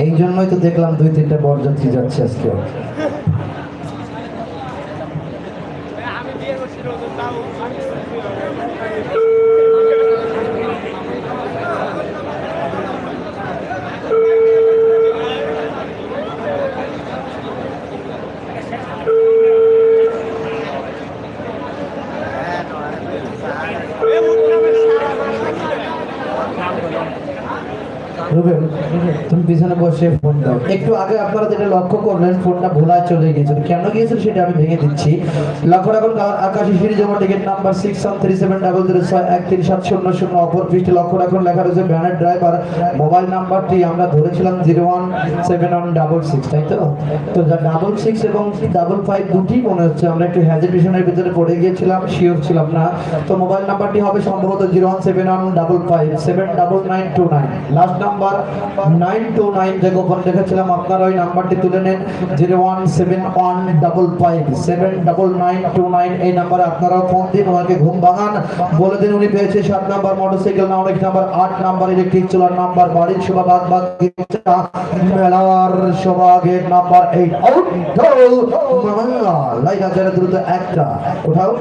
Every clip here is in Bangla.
এই জন্যই তো দেখলাম 2-3টা বরযাত্রী যাচ্ছে আজকে। রুবেল, তুমি পিছনে বসে ফোন দাও। একটু আগে আপনারা যেটা লক্ষ্য করলেন, ফোনটা ভোলায় চলে গিয়েছিল। কেন গিয়েছিল সেটা আমি ভেঙে দিচ্ছি। লক্ষ্য রাখুন, আকাশী সিঁড়ি জমা টিকিট নাম্বার 613700063700 অপর পৃষ্ঠে লক্ষ্য রাখুন লেখা রয়েছে ভ্যানের ড্রাইভার। মোবাইল নাম্বারটি আমরা ধরেছিলাম 01716, তাই তো? তো 66 এবং 55 দুটি মনে হচ্ছে, আমরা একটু হেজিটেশনের ভিতরে পড়ে গিয়েছিলাম, শিওর ছিলাম না। তো মোবাইল নাম্বারটি হবে সম্ভবত 01715579929। লাস্ট নাম্বার 929 যে গোপন রেখেছিলাম, আপনারা ওই নাম্বারটি তুলে নেন। 01715579929 এই নাম্বারে আপনারাও ফোন দিন, ওনাকে ঘুম ভাঙান, বলে দিন উনি পেয়েছে 7 নাম্বার মোটরসাইকেল, না অনেক নাম্বার 8 নাম্বার ইলেকট্রিক চুলার নাম্বার, বাড়ির শোভা মেলার সৌভাগ্যের নাম্বার 8 আউট লাইন আছে দ্রুত একটা উঠাও।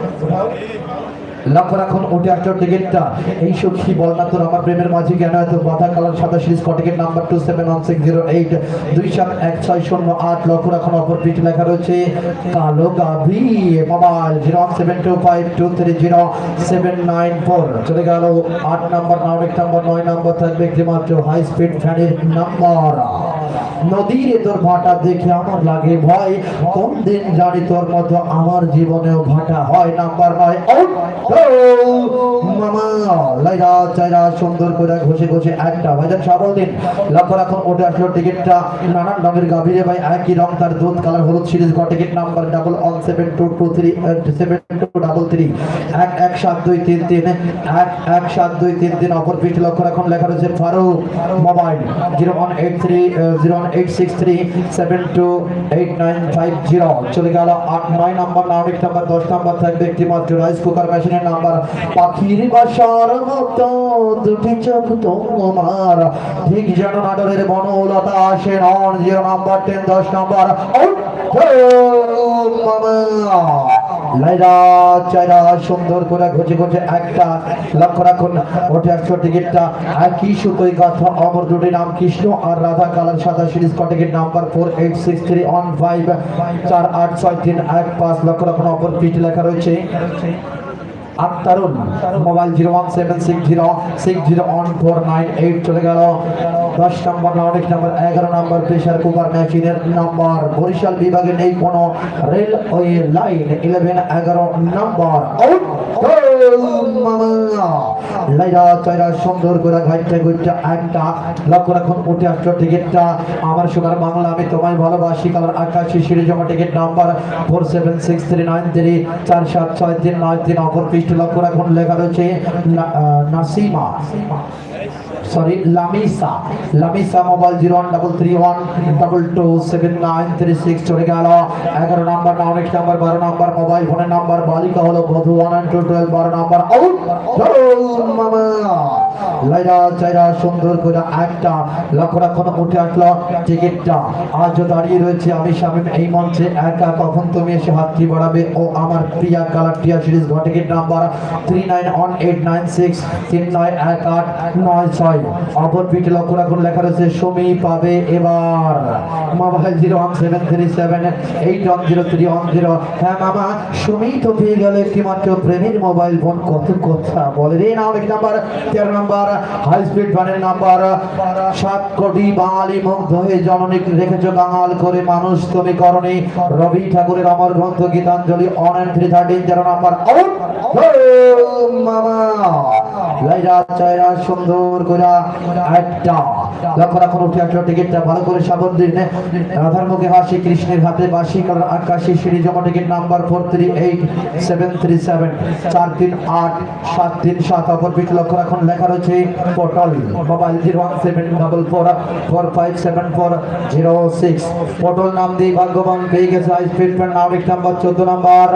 লক্ষ্য রাখুন ওটি একটা টিকিটটা এই সখী বল না তোর আমার প্রেমের মাঝে কেন এত বাধা কালার সাদা সিরিজ টিকিট নাম্বার 271608 2716008। লক্ষ্য রাখুন অপর পিঠে লেখা রয়েছে কালো গাভী। মোবাইল 01725230794। চলে গেল 8 নাম্বার, 9 নাম্বার থাকবে একমাত্র হাই স্পিড ফ্যানের নাম্বার। নদীর তোর ভাটা দেখে আমার লাগে ভয়, কোন দিন জানি তোর মতো আমার জীবনেও ভাটা হয়। নাম্বার 9 আউট মামা লাইরা চাইরা সুন্দর করে ঘষে ঘষে একটা ভাইজান সাবল দিন। লক্ষ্য রাখুন ওটা আসলো টিকিটটা নানান রঙের গাভীরে ভাই, একই রং তার দুধ কালার হলুদ সিরিজ টিকিট নাম্বার 11723 1172333 অপর পিঠে লক্ষ্য রাখুন লেখা রয়েছে ফারুক। মোবাইল 0183008672890। চলে গেল 8-9 নাম্বার, 10 নাম্বার থাকবে একটি মাত্র রাইস কুকার মেশিনের নাম্বার। পাখির বাসার মতো দুটি চোখ তোমার, ঠিক যেন নাটোরের বনলতা আসে নন। 0 নাম্বার 10 10 নাম্বার লাইরা চাইরা সুন্দর করে ঘুচে ঘুচে একটা। লক্ষ্য রাখুন ওঠে 100 টিকিটটা একই সুতোই গাথা অমর দুটি নাম কৃষ্ণ আর রাধা কালার সাদা সিরিজ টিকিট নাম্বার 486315486315। লক্ষ্য রাখুন অপর পিঠে লেখা রয়েছে আক্তারুন। মোবাইল 01760601498। চলে গেল 10 number, 9 number 11 number pressure cooker মেশিনের নাম্বার। বরিশাল বিভাগে নেই কোনো রেলওয়ে লাইন। 11-11 নাম্বার আউট লাইরা চাইরা সুন্দর করে ঘাইটা ঘুরটা একটা। লক্ষ্য রাখুন ওটি একটা টিকিটটা আমার সোনার বাংলা আমি তোমায় ভালোবাসি কালার আকাশী সিঁড়ি জমা টিকিট নাম্বার 476393476393। অপর পৃষ্ঠে লক্ষ্য রাখুন লেখা রয়েছে নাসিমা, সরি লামিসা। মোবাইল 013312279336। চলে গেল 11 নাম্বার, 9 নাম্বার 12 নাম্বার মোবাইল ফোনের নাম্বার। বালিকা হলো বধু 1 and 2 12 12 নাম্বার আউট মামা লাইরা চাইরা সুন্দর করে একটা। লক্ষ্য রাখুন উঠে আসলো টিকিটটা আজও দাঁড়িয়ে রয়েছে আমি শামিম এই মঞ্চে একা, কখন তুমি এসে হাতটি বাড়াবে ও আমার প্রিয়া কালার টিয়া সিরিজ টিকিট নাম্বার 391896 391896। অপর পিঠে লক্ষ্য রাখুন লেখা রয়েছে সুমি পাবে এবার। মোবাইল 01737810310। হ্যাঁ মামা সুমি তো পেয়ে গেল একটি মাত্র প্রেমের মোবাইল ফোন। কত কথা বলে রে। নাম নাম্বার 13 নাম্বার হাই স্পিড ভ্যানের নাম্বার 7 কোটি বাঙালি মুগ্ধ হয়ে জননী রেখেছ বাঙাল করে মানুষ তুমি করণী। রবি ঠাকুরের অমর গ্রন্থ গীতাঞ্জলি 1 and 313 13 নাম্বার আউট মামা লাইরা চাইরা সুন্দর করে একটা। লক্ষ্য রাখুন উঠে একটা টিকিটটা ভালো করে সাবন দিন। রাধার মুখে হাসি কৃষ্ণের হাতে বাসি কালার আকাশী সিঁড়ি জমা টিকিট নাম্বার 438737 438737। অপর পিঠ লক্ষ্য রাখুন লেখা রয়েছে পটল। মোবাইল 01744574006। পটল নাম দিয়ে ভাগ্যবান পেয়ে গেছে হাই স্পিড নাম্বার 14 নাম্বার।